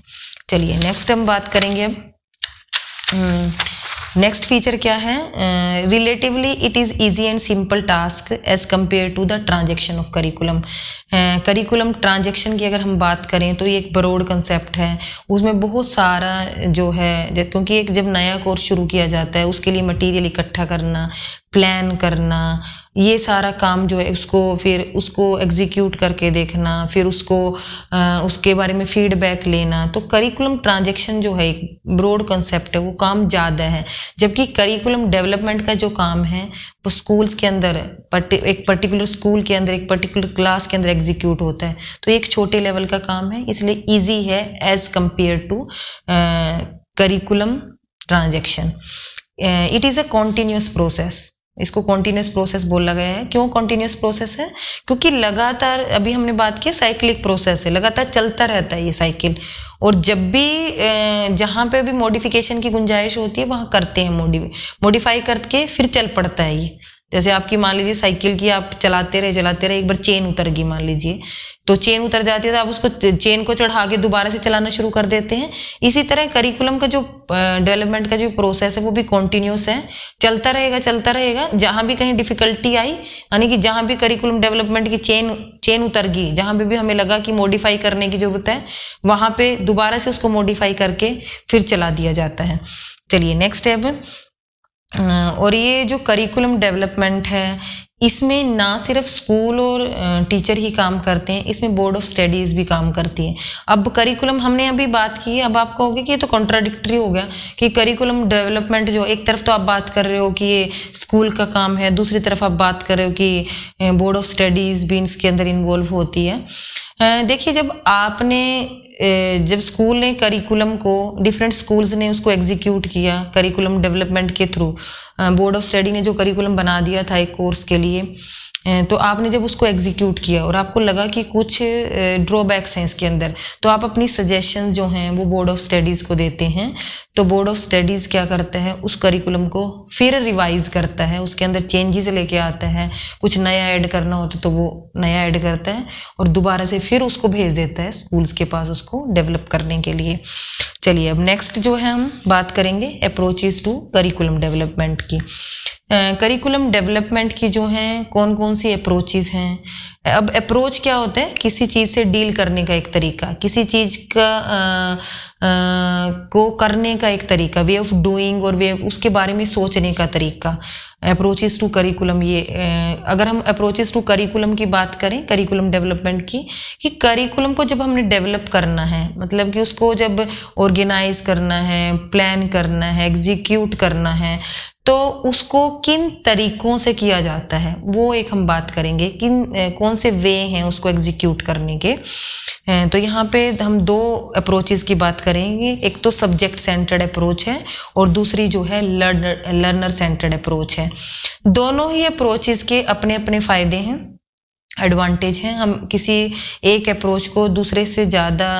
[SPEAKER 1] चलिए नेक्स्ट हम बात करेंगे अब नेक्स्ट फीचर क्या है? Relatively it is easy and simple task as compare to the transaction of curriculum. Curriculum transaction की अगर हम बात करें तो ये एक ब्रॉड कंसेप्ट है, उसमें बहुत सारा जो है, क्योंकि एक जब नया कोर्स शुरू किया जाता है उसके लिए मटेरियल इकट्ठा करना, प्लान करना, ये सारा काम जो है उसको एग्जीक्यूट करके देखना, फिर उसके बारे में फीडबैक लेना। तो करिकुलम ट्रांजेक्शन जो है एक ब्रॉड कंसेप्ट है, वो काम ज़्यादा है। जबकि करिकुलम डेवलपमेंट का जो काम है वो स्कूल्स के अंदर एक पर्टिकुलर स्कूल के अंदर एक पर्टिकुलर क्लास के अंदर एग्जीक्यूट होता है, तो एक छोटे लेवल का काम है, इसलिए ईजी है as compare to curriculum transaction. It is a continuous process. इसको कॉन्टिन्यूस प्रोसेस बोला गया है। क्यों कॉन्टिन्यूस प्रोसेस है? क्योंकि लगातार, अभी हमने बात की साइक्लिक प्रोसेस है, लगातार चलता रहता है ये साइकिल, और जब भी जहाँ पे भी मॉडिफिकेशन की गुंजाइश होती है वहाँ करते हैं, मॉडिफाई करके फिर चल पड़ता है ये। जैसे आपकी मान लीजिए साइकिल की आप चलाते रहे, एक बार चेन उतर गई मान लीजिए, तो चेन उतर जाती है तो आप उसको चेन को चढ़ा के दोबारा से चलाना शुरू कर देते हैं। इसी तरह करिकुलम का जो डेवलपमेंट का जो प्रोसेस है वो भी कॉन्टिन्यूस है, चलता रहेगा। जहाँ भी कहीं डिफिकल्टी आई, यानी कि जहाँ भी करिकुलम डेवलपमेंट की चेन उतर गई, जहाँ पे भी हमें लगा कि मॉडिफाई करने की जरूरत है, वहाँ पे दोबारा से उसको मॉडिफाई करके फिर चला दिया जाता है। चलिए नेक्स्ट है, और ये जो करिकुलम डेवलपमेंट है इसमें ना सिर्फ स्कूल और टीचर ही काम करते हैं, इसमें बोर्ड ऑफ स्टडीज़ भी काम करती है। अब करिकुलम हमने अभी बात की है, अब आप कहोगे कि ये तो कॉन्ट्राडिक्टरी हो गया कि करिकुलम डेवलपमेंट जो एक तरफ तो आप बात कर रहे हो कि ये स्कूल का काम है, दूसरी तरफ आप बात कर रहे हो कि बोर्ड ऑफ स्टडीज़ भी इसके अंदर इन्वॉल्व होती है। देखिए, जब स्कूल ने करिकुलम को, डिफरेंट स्कूल्स ने उसको एग्जीक्यूट किया करिकुलम डेवलपमेंट के थ्रू, बोर्ड ऑफ स्टडी ने जो करिकुलम बना दिया था एक कोर्स के लिए, तो आपने जब उसको एग्जीक्यूट किया और आपको लगा कि कुछ ड्रॉबैक्स हैं इसके अंदर, तो आप अपनी सजेशंस जो हैं वो बोर्ड ऑफ स्टडीज़ को देते हैं। तो बोर्ड ऑफ स्टडीज़ क्या करता है, उस करिकुलम को फिर रिवाइज करता है, उसके अंदर चेंजेस लेके आता है, कुछ नया ऐड करना होता तो वो नया ऐड करता है और दोबारा से फिर उसको भेज देता है स्कूल्स के पास उसको डेवलप करने के लिए। चलिए अब नेक्स्ट जो है हम बात करेंगे अप्रोचेस टू करिकुलम डेवलपमेंट की। करिकुलम डेवलपमेंट की जो हैं कौन कौन सी अप्रोचेज हैं। अब अप्रोच क्या होता है, किसी चीज़ से डील करने का एक तरीका, किसी चीज़ का को करने का एक तरीका, वे ऑफ डूइंग, और वे उसके बारे में सोचने का तरीका। अप्रोचेस टू करिकुलम, ये अगर हम अप्रोचेस टू करिकुलम की बात करें, करिकुलम डेवलपमेंट की, कि करिकुलम को जब हमने डेवलप करना है, मतलब कि उसको जब ऑर्गेनाइज करना है, प्लान करना है, एग्जीक्यूट करना है, तो उसको किन तरीकों से किया जाता है वो एक हम बात करेंगे, कौन से वे हैं उसको एग्जीक्यूट करने के। तो यहाँ पे हम दो अप्रोचेस की बात करेंगे, एक तो सब्जेक्ट सेंटर्ड अप्रोच है और दूसरी जो है लर्नर सेंटर्ड अप्रोच है। दोनों ही अप्रोचेस के अपने अपने फायदे हैं, एडवांटेज हैं। हम किसी एक अप्रोच को दूसरे से ज़्यादा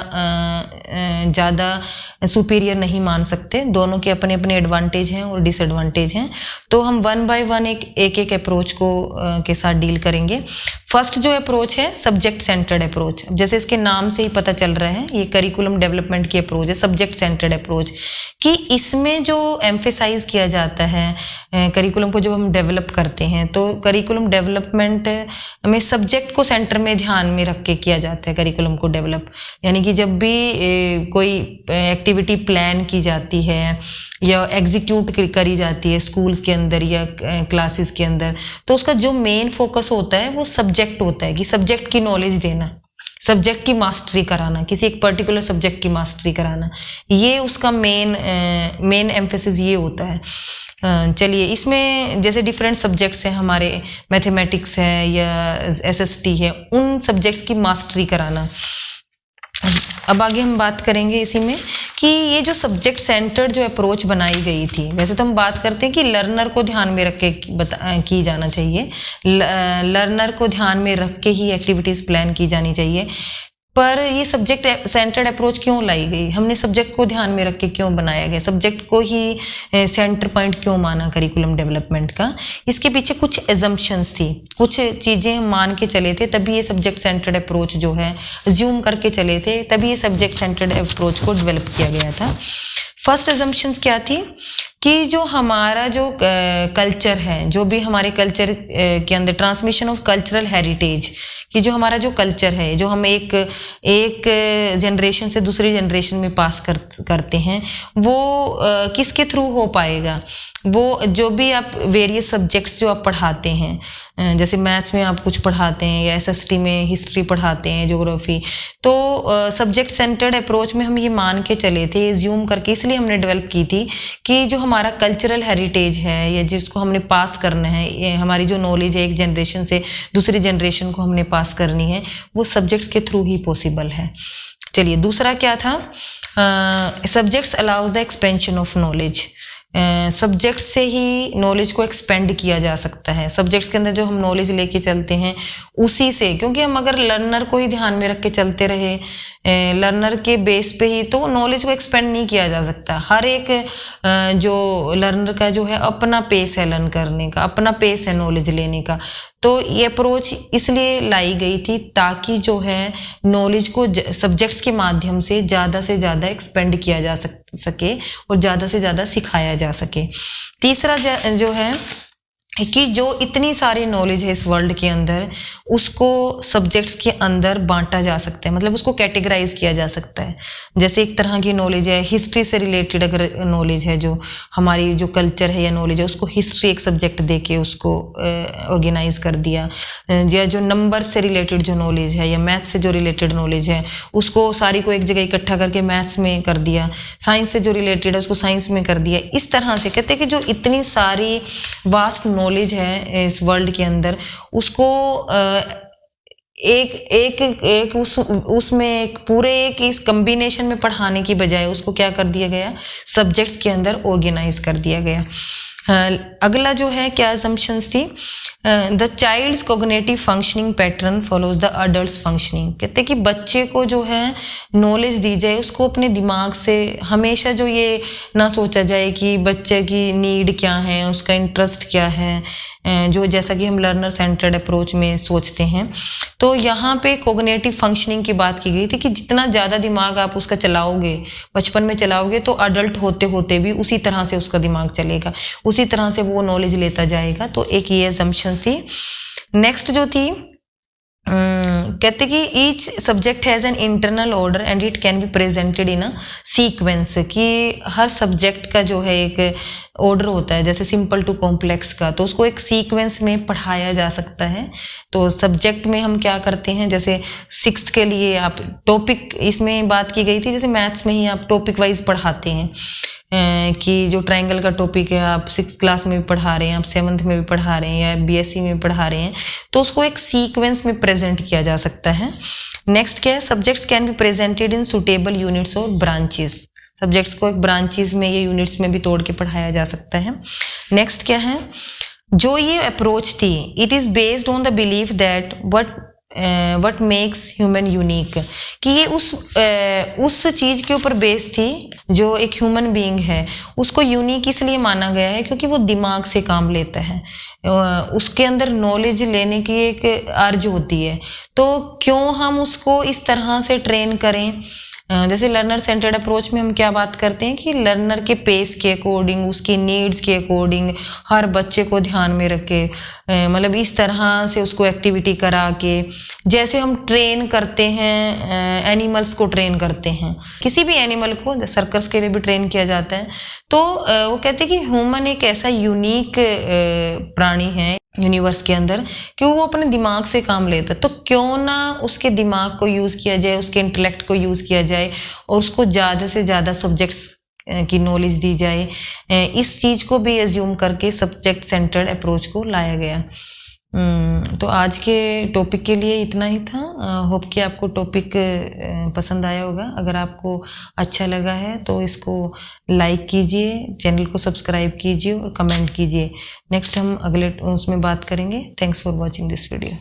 [SPEAKER 1] सुपीरियर नहीं मान सकते, दोनों के अपने अपने एडवांटेज हैं और डिसएडवांटेज हैं। तो हम वन बाय वन एक अप्रोच को के साथ डील करेंगे। फर्स्ट जो अप्रोच है सब्जेक्ट सेंटर्ड अप्रोच, जैसे इसके नाम से ही पता चल रहा है ये करिकुलम डेवलपमेंट की अप्रोच है, सब्जेक्ट सेंटर्ड अप्रोच, कि इसमें जो एम्फेसाइज किया जाता है करिकुलम को जब हम डेवलप करते हैं, तो करिकुलम डेवलपमेंट में सब्जेक्ट को सेंटर में ध्यान में रख के किया जाता है करिकुलम को डेवलप। यानी कि जब भी कोई एक्टिविटी प्लान की जाती है या एग्जीक्यूट करी जाती है स्कूल्स के अंदर या क्लासेस के अंदर, तो उसका जो मेन फोकस होता है वो सब्जेक्ट होता है, कि सब्जेक्ट की नॉलेज देना, सब्जेक्ट की मास्टरी कराना, किसी एक पर्टिकुलर सब्जेक्ट की मास्टरी कराना, ये उसका मेन एम्फेसिस ये होता है। चलिए, इसमें जैसे डिफरेंट सब्जेक्ट्स हैं हमारे, मैथमेटिक्स है या एसएसटी है, उन सब्जेक्ट्स की मास्टरी कराना। अब आगे हम बात करेंगे इसी में कि ये जो सब्जेक्ट सेंटर्ड जो अप्रोच बनाई गई थी, वैसे तो हम बात करते हैं कि लर्नर को ध्यान में रख के की जाना चाहिए, लर्नर को ध्यान में रख के ही एक्टिविटीज़ प्लान की जानी चाहिए, पर ये सब्जेक्ट सेंटर्ड अप्रोच क्यों लाई गई, हमने सब्जेक्ट को ध्यान में रख के क्यों बनाया गया, सब्जेक्ट को ही सेंटर पॉइंट क्यों माना करिकुलम डेवलपमेंट का। इसके पीछे कुछ एजम्पशंस थी, कुछ चीज़ें हम मान के चले थे, तभी ये सब्जेक्ट सेंटर्ड अप्रोच जो है ज्यूम करके चले थे, तभी ये सब्जेक्ट सेंटर्ड अप्रोच को डेवलप किया गया था। फर्स्ट एजम्पशंस क्या थी कि जो हमारा जो कल्चर है, जो भी हमारे कल्चर के अंदर ट्रांसमिशन ऑफ कल्चरल हेरिटेज, कि जो हमारा जो कल्चर है, जो हम एक जनरेशन से दूसरी जनरेशन में पास करते हैं, वो किसके थ्रू हो पाएगा, वो जो भी आप वेरियस सब्जेक्ट्स जो आप पढ़ाते हैं, जैसे मैथ्स में आप कुछ पढ़ाते हैं या एसएसटी में हिस्ट्री पढ़ाते हैं, ज्योग्राफी, तो सब्जेक्ट सेंटर्ड अप्रोच में हम ये मान के चले थे, ज्यूम करके इसलिए हमने डेवलप की थी कि जो हमारा कल्चरल हेरिटेज है या जिसको हमने पास करना है, हमारी जो नॉलेज है एक जनरेशन से दूसरी जनरेशन को हमने पास करनी है, वो सब्जेक्ट्स के थ्रू ही पॉसिबल है। चलिए, दूसरा क्या था, subjects allows the expansion of knowledge, subjects से ही नॉलेज को एक्सपेंड किया जा सकता है। सब्जेक्ट्स के अंदर जो हम नॉलेज लेके चलते हैं उसी से, क्योंकि हम अगर लर्नर को ही ध्यान में रख के चलते रहे, लर्नर के बेस पे ही, तो नॉलेज को एक्सपेंड नहीं किया जा सकता। हर एक जो लर्नर का जो है अपना पेस है लर्न करने का, अपना पेस है नॉलेज लेने का। तो ये अप्रोच इसलिए लाई गई थी ताकि जो है नॉलेज को सब्जेक्ट्स के माध्यम से ज़्यादा एक्सपेंड किया जा सके और ज़्यादा से ज़्यादा सिखाया जा सके। तीसरा जो है कि जो इतनी सारी नॉलेज है इस वर्ल्ड के अंदर, उसको सब्जेक्ट्स के अंदर बांटा जा सकता है, मतलब उसको कैटेगराइज किया जा सकता है। जैसे एक तरह की नॉलेज है हिस्ट्री से रिलेटेड, अगर नॉलेज है जो हमारी जो कल्चर है या नॉलेज है, उसको हिस्ट्री एक सब्जेक्ट दे के उसको ऑर्गेनाइज कर दिया, या जो नंबर से रिलेटेड जो नॉलेज है या मैथ्स से जो रिलेटेड नॉलेज है उसको सारी को एक जगह इकट्ठा करके मैथ्स में कर दिया, साइंस से जो रिलेटेड है उसको साइंस में कर दिया। इस तरह से कहते हैं कि जो इतनी सारी वास्ट नॉलेज है इस वर्ल्ड के अंदर, उसको उसमें एक पूरे इस कॉम्बिनेशन में पढ़ाने की बजाय उसको क्या कर दिया गया, सब्जेक्ट्स के अंदर ऑर्गेनाइज कर दिया गया। अगला जो है क्या असम्पशंस थी, the child's cognitive functioning pattern follows the adult's functioning. कहते हैं कि बच्चे को जो है नॉलेज दी जाए, उसको अपने दिमाग से हमेशा जो ये ना सोचा जाए कि बच्चे की नीड क्या है, उसका इंटरेस्ट क्या है, जो जैसा कि हम लर्नर सेंटर्ड अप्रोच में सोचते हैं। तो यहाँ पे कोग्निटिव फंक्शनिंग की बात की गई थी कि जितना ज़्यादा दिमाग आप उसका चलाओगे, बचपन में चलाओगे, तो अडल्ट होते होते भी उसी तरह से उसका दिमाग चलेगा, उसी तरह से वो नॉलेज लेता जाएगा। तो एक ये assumption थी। नेक्स्ट जो थी कहते कि each subject has an internal order and it can be presented in a sequence, कि हर सब्जेक्ट का जो है एक ऑर्डर होता है, जैसे सिंपल टू कॉम्प्लेक्स का, तो उसको एक सीक्वेंस में पढ़ाया जा सकता है। तो सब्जेक्ट में हम क्या करते हैं, जैसे 6th के लिए आप टॉपिक, इसमें बात की गई थी जैसे मैथ्स में ही आप टॉपिक वाइज पढ़ाते हैं कि जो ट्रायंगल का टॉपिक है आप 6th क्लास में भी पढ़ा रहे हैं, आप 7th में भी पढ़ा रहे हैं या बीएससी में भी पढ़ा रहे हैं, तो उसको एक सीक्वेंस में प्रेजेंट किया जा सकता है। नेक्स्ट क्या है, subjects can be presented in suitable units और ब्रांचेस, सब्जेक्ट्स को एक ब्रांचेस में या यूनिट्स में भी तोड़ के पढ़ाया जा सकता है। नेक्स्ट क्या है, जो ये अप्रोच थी, it is based on the belief that what makes human unique, कि ये उस चीज़ के ऊपर बेस्ड थी, जो एक ह्यूमन बीइंग है उसको यूनिक इसलिए माना गया है क्योंकि वो दिमाग से काम लेता है, उसके अंदर नॉलेज लेने की एक अर्ज होती है। तो क्यों हम उसको इस तरह से ट्रेन करें, जैसे लर्नर सेंटर्ड अप्रोच में हम क्या बात करते हैं कि लर्नर के पेस के अकॉर्डिंग, उसकी नीड्स के अकॉर्डिंग हर बच्चे को ध्यान में रखे, मतलब इस तरह से उसको एक्टिविटी करा के, जैसे हम ट्रेन करते हैं एनिमल्स को ट्रेन करते हैं, किसी भी एनिमल को सर्कस के लिए भी ट्रेन किया जाता है। तो वो कहते हैं कि ह्यूमन एक ऐसा यूनिक प्राणी है यूनिवर्स के अंदर कि वो अपने दिमाग से काम लेता है, तो क्यों ना उसके दिमाग को यूज़ किया जाए, उसके इंटेलेक्ट को यूज़ किया जाए और उसको ज़्यादा से ज़्यादा सब्जेक्ट्स की नॉलेज दी जाए। इस चीज़ को भी एज्यूम करके सब्जेक्ट सेंटर्ड अप्रोच को लाया गया। तो आज के टॉपिक के लिए इतना ही था। होप कि आपको टॉपिक पसंद आया होगा। अगर आपको अच्छा लगा है तो इसको लाइक कीजिए, चैनल को सब्सक्राइब कीजिए और कमेंट कीजिए। नेक्स्ट हम अगले उसमें बात करेंगे। Thanks for watching this video.